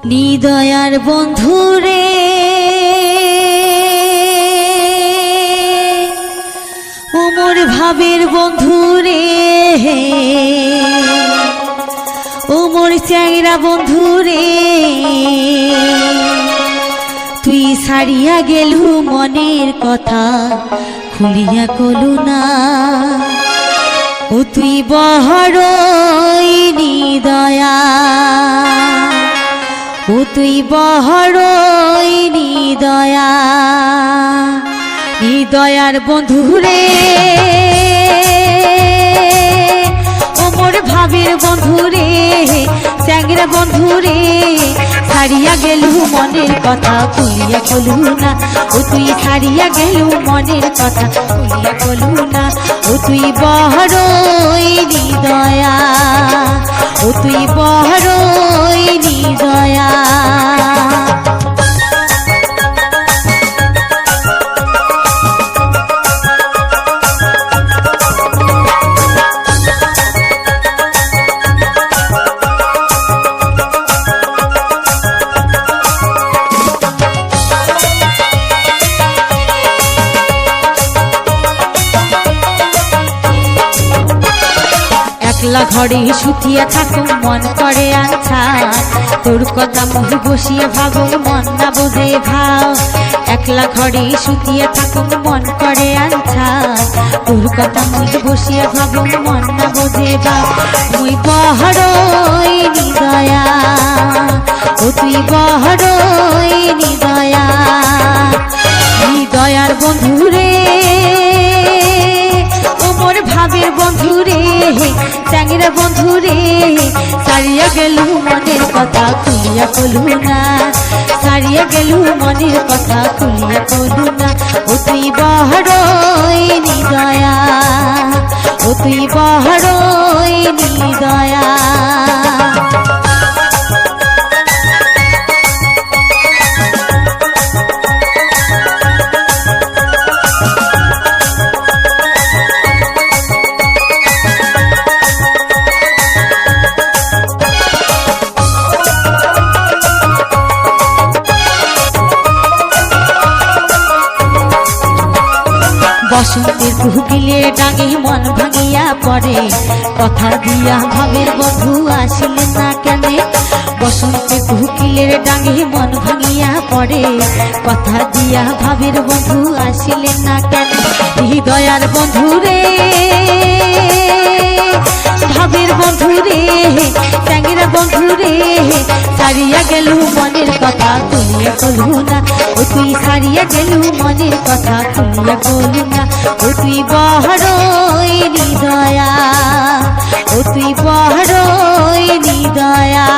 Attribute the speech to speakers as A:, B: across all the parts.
A: নিদয়ার বন্ধুরে ওমর ভাবের বন্ধুরে ওমর চ্যাংরা বন্ধুরে তুই ছাড়িয়া গেলু মনের কথা খুলিয়া কলু না ও তুই বহরই নিদয়া ও তুই বহরই নিদয়া নিদয়ার বন্ধুরে ওমর ভাবের বন্ধুরে চ্যাংরা বন্ধুরে ছাড়িয়া গেলু মনের কথা খুলিয়া কলু না ও তুই ছাড়িয়া গেলু মনের কথা খুলিয়া কলু না ও তুই বহরই নিদয়া ও তুই বহরই নিদয়া একলা ঘরে শুতিয়া থাকুম মন করে আনছান তোর কথা মুহে বসিয়ে ভাবো মন না বোঝে ভাও একলা ঘরে শুতিয়া থাকুম মন করে আনছান তোর কথা মুহে বসিয়ে ভাবো মন না বোঝে ভাও মুই বহরই নিদয়া ও তুই বহরই নিদয়া নিদয়ার বন্ধুরে ওমর ভাবের বন্ধুরে চ্যাংরা বন্ধুরে ছাড়িয়া গেলু মনের কথা খুলিয়া কলু না ছাড়িয়া গেলু মনের কথা খুলিয়া কলু না ও তুই বহরই নিদয়া ও তুই বহরই নিদয়া বসন্তের কুকিলে ডাকে মন ভাঙিয়া পড়ে কথা দিয়া ভাবের বন্ধু আসিলেন না কেন বসন্তের কুকিলের ডাকে মন ভাঙিয়া পড়ে কথা দিয়া ভাবের বন্ধু আসিলেন না কেন হৃদয়ার বন্ধুরে ভাবের বন্ধুরে চ্যাংরা বন্ধুরে ছাড়িয়া গেলু মনের কথা খুলিয়া কলু না ও তুই ছাড়িয়া গেলু মনের কথা খুলিয়া কলু না ও তুই বহরই নিদয়া ও তুই বহরই নিদয়া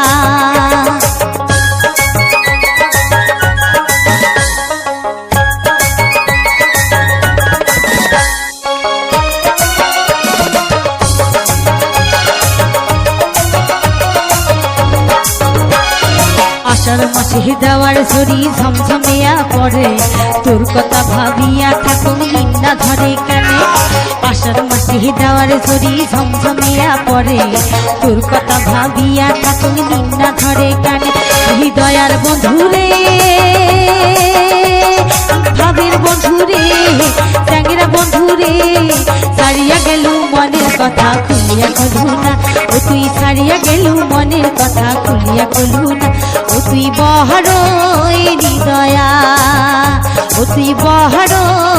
A: আষাঢ় মাসে দেওয়ার ঝড়ি ঝমঝমিয়া পড়ে তোর কথা ভাবিয়া থাকুম নিন্দা ধরে কানে আষাঢ় মাসে দেওয়ার ঝড়ি ঝমঝমিয়া পড়ে তোর কথা ভাবিয়া থাকুম নিন্দা ধরে কানে হৃদয়ার বন্ধুরে ভাবের বন্ধুরে চ্যাংরা বন্ধুরে ছাড়িয়া গেলু মনের কথা খুলিয়া কলু না ও তুই ছাড়িয়া গেলু মনের কথা খুলিয়া কলু না ও তুই বহরই নিদয়া ও তুই বহরই